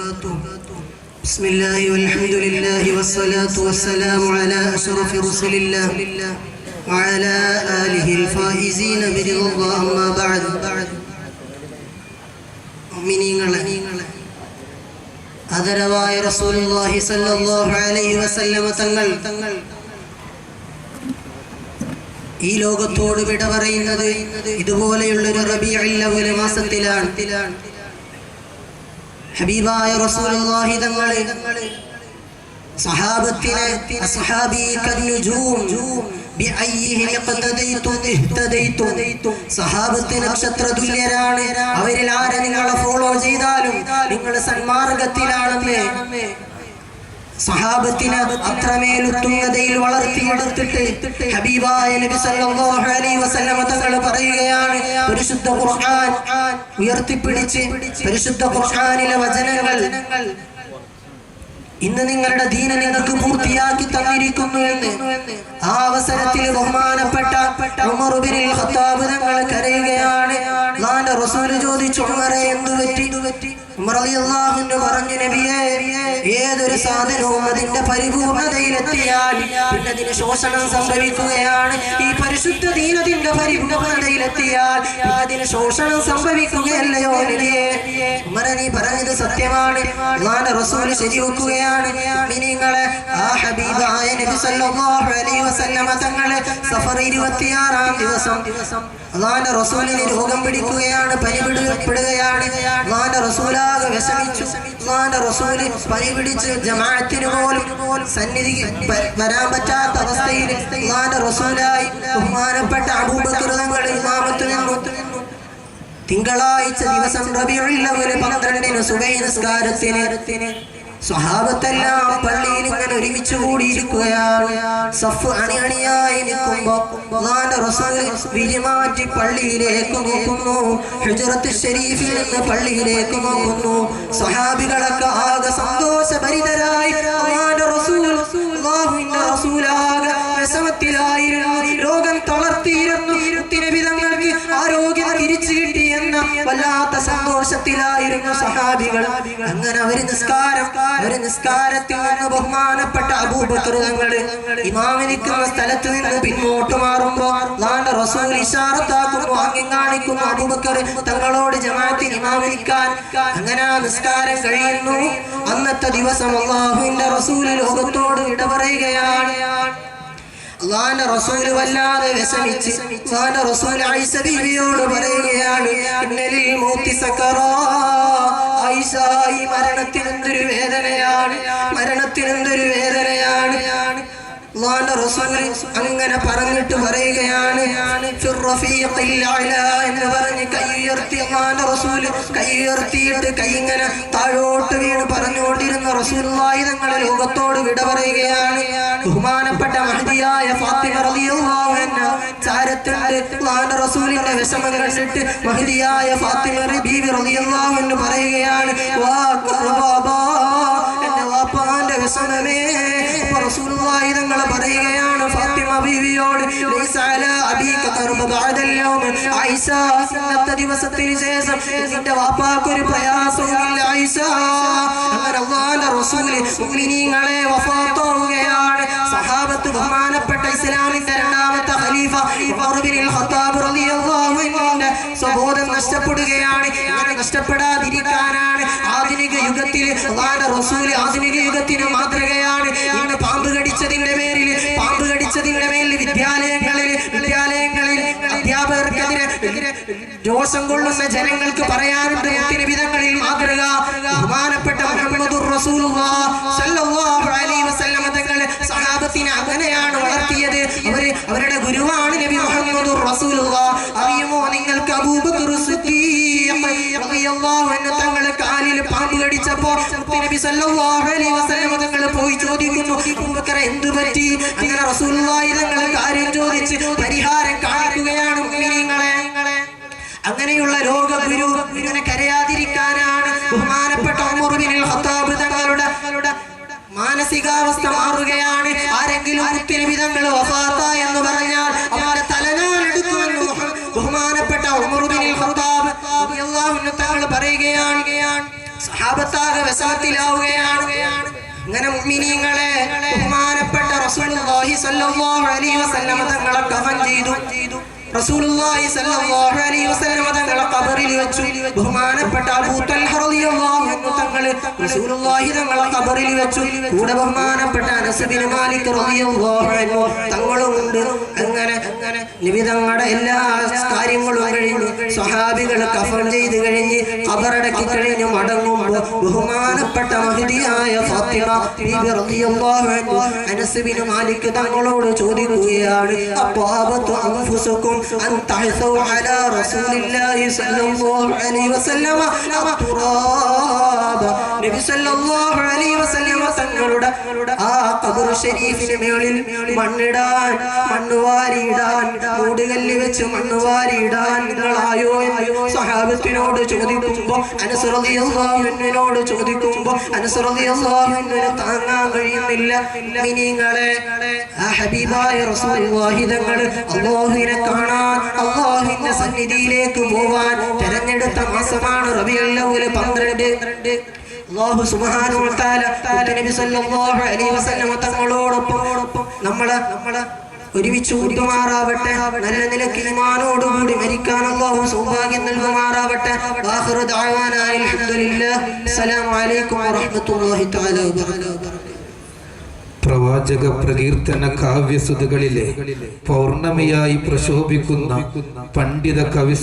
وبركاته. بسم الله والحمد لله والصلاة والسلام على أشرف رسل الله وعلى آله الفائزين برضا الله. أما بعد. മുഅ്മിനീങ്ങളെ, ആദരവായ റസൂലുള്ളാഹി സ്വല്ലല്ലാഹു അലൈഹി വസല്ലം തങ്ങൾ ഈ ലോകത്തോട് വിട പറയുന്നത് ഇതുപോലെയുള്ളൊരു റബീഉൽ അവ്വൽ മാസത്തിലാണ്. ഹബീബായ റസൂലുള്ളാഹി തങ്ങൾ സഹാബത്തിനെ അസ്ഹാബി കന്നുജൂം ബിഅയ്യിഹിം യഖ്തദൈതു ഇഹ്തദൈതു, സഹാബത്ത് നക്ഷത്ര തുല്യരാണ്. അവരിൽ ആരെ നിങ്ങൾ ഫോളോ ചെയ്താലും നിങ്ങൾ സന്മാർഗത്തിലാണെന്ന് സഹാബത്തിനെ അത്രമേൽ ഉത്തുംഗതയിൽ വളർത്തിയെടുത്തിട്ട് ഹബീബായ നബി സല്ലല്ലാഹു അലൈഹി വസല്ലം തങ്ങൾ പറയുകയാണ്, പരിശുദ്ധ ഖുർആൻ ഉയർത്തിപ്പിടിച്ച് പരിശുദ്ധ ഖുർആനിലെ വചനങ്ങൾ ഇന്ന് നിങ്ങളുടെ ദീന നിങ്ങൾക്ക് പൂർത്തിയാക്കി തന്നിരിക്കുന്നു എന്ന്. ആ അവസരത്തിൽ ബഹുമാനപ്പെട്ട ഉമർ ഇബ്നുൽ ഖത്താബ് തങ്ങൾ കരയുകയാണ്. അല്ലാഹുവിന്റെ റസൂൽ ചോദിച്ചു, ഉമറേ എന്തു പറ്റി? ഉമർ റളിയല്ലാഹു അൻഹു പറഞ്ഞു, നബിയേ, ഏതൊരു സാധനവും അതിന്റെ പരിപൂർണതയിലെത്തിയാൽ പിന്നെ അതിന് ശോഷണം സംഭവിക്കുകയാണ്. ഈ പരിശുദ്ധ ദീനത്തിന്റെ പരിപൂർണതയിലെത്തിയാൽ അതിന് ശോഷണം സംഭവിക്കുകയല്ലയോ നബിയേ? ഉമർ, നീ പറഞ്ഞത് സത്യമാണ്. അല്ലാഹുവിന്റെ റസൂൽ ശരിവെക്കുകയാണ്. മുഅ്മിനീങ്ങളെ, ആ ഹബീബായ നബി സല്ലല്ലാഹു അലൈഹി വസല്ലം തങ്ങൾ സഫർ 26-ാം ദിവസം അല്ലാഹുവിന്റെ റസൂലിന് രോഗം പിടിക്കുകയാണ്, പനി പിടിപ്പെടുകയാണ്. അല്ലാഹുവിന്റെ റസൂലാകെ വിഷമിച്ചു. അല്ലാഹുവിന്റെ റസൂൽ പനി പിടിച്ച് ജമാഅത്തിന് പോലും സന്നിധി വരാൻ പറ്റാത്ത അവസ്ഥയിൽ അല്ലാഹുവിന്റെ റസൂലായി ബഹുമാനപ്പെട്ട അബൂബക്കർ തങ്ങൾ ഇമാമത്ത് നിന്നു. തിങ്കളാഴ്ച ദിവസം റബീഉൽ അവ്വൽ 12-ന് സുബഹി നിസ്കാരത്തിന് സ്വഹാബത്തെല്ലാം പള്ളിയിൽ ഇങ്ങനെ ഒരുമിച്ച് കൂടിയിരിക്കുകയാണ്. സഫ് അണിയായി നിൽക്കുമ്പോ അല്ലാഹുവിന്റെ റസൂൽ വിരിമാറ്റി പള്ളിയിലേക്ക് നോക്കുന്നു. ഹുജറത്ത് ശരീഫിൽ നിന്ന് പള്ളിയിലേക്ക് നോക്കുന്നു. സ്വഹാബികളൊക്കെ ആകെ സന്തോഷഭരിതരായി അല്ലാഹുവിന്റെ അല്ലാഹുവിന്റെ റസൂലാകെ വിഷമത്തിലായിരുന്നു. രോഗം തളർത്തിയിരുന്നു. നബി തങ്ങൾക്ക് ആരോഗ്യം തിരിച്ചു കിട്ടി എന്ന വല്ലാത്ത സന്തോഷത്തിലായിരുന്നു സഹാബികൾ. അങ്ങനെ അവര് നിസ്കാരത്തിൽ നിന്ന് ബഹുമാനപ്പെട്ട അബൂബക്കർ തങ്ങൾ ഇമാമിനിക്കുന്ന സ്ഥലത്ത് നിന്ന് പിന്നോട്ട് മാറുമ്പോ അല്ലാഹുവിന്റെ റസൂൽ ഇശാറത്താക്കുന്നു, ആംഗ്യം കാണിക്കുന്നു അബൂബക്കർ തങ്ങളോട് ജമാഅത്തിന് ഇമാമിനിക്കാൻ. അങ്ങനെ ആ നിസ്കാരം കഴിയുന്നു. അന്നത്തെ ദിവസം അല്ലാഹുവിന്റെ റസൂൽ ലോകത്തോട് വിട പറയുകയാണ്. അല്ലാഹുവിന്റെ റസൂൽ വല്ലാതെ വിഷമിച്ച് അല്ലാഹുവിന്റെ റസൂൽ ആയിഷ ബീവിയോട് പറയുകയാണ്, ഇന്നലിൽ മൗതി സക്കറാ. ആയിഷ, ഈ മരണത്തിന് എന്തൊരു വേദനയാണ്, മരണത്തിന് എന്തൊരു വേദനയാണ്. അല്ലാഹുവിന്റെ റസൂൽ അങ്ങനെ പറഞ്ഞിട്ട് പറയുകയാണ്, എന്ന് പറഞ്ഞ് കൈയുയർത്തി അല്ലാഹുവിന്റെ റസൂൽ കൈയുയർത്തിയിട്ട് കൈ ഇങ്ങനെ താഴോട്ട് വീണ് പറഞ്ഞുകൊണ്ടിരുന്ന റസൂലുള്ളാഹി തങ്ങൾ ലോകത്തോട് വിട പറയുകയാണ്. ബഹുമാനപ്പെട്ട മഹദിയായ ഫാത്തിമ റളിയല്ലാഹു അൻഹ ചാരത്തുണ്ട്. അല്ലാഹുവിന്റെ റസൂലിന്റെ വിഷമം കണ്ടിട്ട് മഹദിയായ ഫാത്തിമ ബീവി റളിയല്ലാഹു അൻഹ പറയുകയാണ്, വാ കർബാബാ, എന്റെ വാപ്പാന്റെ വിഷമമേ. റസൂലുള്ളാഹി തങ്ങൾ പറയുകയാണ് ഫാത്തിമ ബീവിയോട്, ലൈസ അലാ അബീക കർബ ബഅദൽ യൗം. ആയിഷ, ഇന്നത്തെ ദിവസത്തിന് ശേഷം നിന്റെ വാപ്പാക്ക് ഒരു പ്രയാസവുമില്ല ആയിഷ. അങ്ങനെ അല്ലാഹുവിന്റെ റസൂൽ മുഅ്മിനീങ്ങളെ വഫാത്താവുകയാണ്. സഹാബത്ത് ബഹുമാനപ്പെട്ട ഇസ്ലാമിന്റെ രണ്ടാമത്തെ ഖലീഫ ഉമർ ഇബ്നുൽ ഖത്താബ് റളിയല്ലാഹു അൻഹുവിന്റെ സ്വബോധം നഷ്ടപ്പെടുകയാണ്. അങ്ങനെ നഷ്ടപ്പെടാതിരിക്കാനാണ് ആധുനിക യുഗത്തിൽ അല്ലാഹുവിന്റെ റസൂൽ ആധുനിക യുഗത്തിന് മാതൃകയാണ്. ഇന്ന് പാമ്പ് കടിച്ചതിന്റെ മേലിൽ വിദ്യാലയങ്ങളിൽ അധ്യാപകർക്കെതിരെ രോഷം കൊള്ളുന്ന ജനങ്ങൾക്ക് പറയാനുണ്ട് മുത്തിനബിതങ്ങളിൽ മാതൃക. ബഹുമാനപ്പെട്ട മുഹമ്മദുർ റസൂലുള്ളാഹി സ്വല്ലല്ലാഹു അലൈഹി വസല്ലം തങ്ങൾ സഹാബത്തിനെ അങ്ങനെയാണ് വളർത്തിയത്. അവരുടെ ഗുരുവാണ് നബി മുഹമ്മദുർ റസൂലുള്ളാഹി. അറിയുമോ നിങ്ങൾക്ക് അബൂബക്കർ സിദ്ദീഖ് റളിയല്ലാഹു അൻഹു തങ്ങൾ കാലിൽ പാമ്പ് കടിച്ചപ്പോൾ നബി സല്ലല്ലാഹു അലൈഹി വസല്ലം തങ്ങൾ പോയി ചോദിക്കുന്നു, അബൂബക്കർ എന്തു പറ്റി? അങ്ങനെ റസൂലുള്ളാഹി തങ്ങൾ കാര്യം ചോദിച്ച് പരിഹാരം കാണിക്കുകയാണ്. മുഅ്മിനീങ്ങളെ, അങ്ങനെയുള്ള രോഗഗുരു ഇങ്ങനെ കരയാതിരിക്കാനാണ് ബഹുമാനപ്പെട്ട ഉമർ ഇബ്നുൽ ഖത്താബ് തങ്ങളുടെ മാനസികാവസ്ഥ മാറുകയാണ്. ആരെങ്കിലും മുത്തുനബി തങ്ങൾ വഫാത്ത എന്ന് പറഞ്ഞാൽ അവരുടെ തലനാലെടുക്കുമെന്ന് ബഹുമാനപ്പെട്ട ഉമർ ഇബ്നുൽ ഖത്താബ് റളിയല്ലാഹു അൻഹു തങ്ങൾ പറയുകയാണ്. സ്വഹാബത്താകെ വിഷമത്തിലാവുകയാണ്. അങ്ങനെ മുഅ്മിനീങ്ങളെ ബഹുമാനപ്പെട്ട റസൂലുള്ളാഹി സ്വല്ലല്ലാഹു അലൈഹി വസല്ലം തങ്ങളെ കഫൻ ചെയ്തു. റസൂലുള്ളാഹി സ്വല്ലല്ലാഹു അലൈഹി വസല്ലം തങ്ങളെ ഖബറിൽ വെച്ചു. ബഹുമാനപ്പെട്ട അബൂ തൽഹ റളിയല്ലാഹു അൻഹു തങ്ങളെ റസൂലുള്ളാഹി തങ്ങളെ ഖബറിൽ വെച്ചു. കൂടെ ബഹുമാനപ്പെട്ട അനസ് ബിൻ മാലിക് റളിയല്ലാഹു അൻഹു തങ്ങളുമുണ്ട്. അങ്ങനെ നബി തങ്ങളുടെ എല്ലാ കാര്യങ്ങളും കഴിഞ്ഞ് സ്വഹാബികൾ കഫൻ ചെയ്ത് കഴിഞ്ഞ് ഖബറടക്കി കഴിഞ്ഞ് മടങ്ങുമ്പോൾ ബഹുമാനപ്പെട്ട മഹദിയായ ഫാത്തിമ ബീബി റളിയല്ലാഹു അൻഹു അനസ് ബിൻ മാലിക് തങ്ങളോട് ചോദിക്കുകയാണ്, അത്വാബതു അൻഫുസുകും أن تحثوا على رسول الله صلى الله عليه وسلم التراب. നബി സല്ലല്ലാഹു അലൈഹി വസല്ലം തങ്ങളുടെ ആ ഖബർ ശരീഫിന് മേളിൽ മണ്ണിടാൻ, മണ്ണുവാരിയിടാൻ, മൂടുകല്ല് വെച്ച് മണ്ണുവാരിയിടാൻ നിങ്ങളായോ എന്ന് സ്വഹാബത്തിനോട് ചോദിക്കുമ്പോൾ അനസ് റളിയല്ലാഹു അൻഹുവിനോട് ചോദിക്കുമ്പോൾ അനസ് റളിയല്ലാഹു അൻഹുവിന് താങ്ങാൻ കഴിയുന്നില്ല. മുഅ്മിനീങ്ങളെ ആ ഹബീബായ റസൂലുള്ളാഹി തങ്ങൾ അല്ലാഹുവിനെ അല്ലാഹുവിന്റെ സന്നിധിയിലേക്ക് പോവാൻ തെരഞ്ഞെടുത്ത മാസമാണ് റബീഉൽ അവ്വൽ 12. അല്ലാഹു സുബ്ഹാനഹു വ തആല നബി സല്ലല്ലാഹു അലൈഹി വസല്ലം തങ്ങളോടൊപ്പം നമ്മളെ ഒരുമിച്ച് കൂട്ടുമാറാവട്ടെ. നല്ല നിലയ്ക്ക് ഈമാനോടുകൂടി മരിക്കാൻ അല്ലാഹു സൗഭാഗ്യം നൽകുമാറാവട്ടെ. ആഖിറു ദഅവാനാ അൽഹംദുലില്ലാഹ്. അസ്സലാമു അലൈക്കും വറഹ്മത്തുള്ളാഹി തആല വബറകാതുഹു. പ്രവാചക പ്രകീർത്തന കാവ്യസുതകളിലെ പൗർണമിയായി പ്രശോഭിക്കുന്ന പണ്ഡിത കവി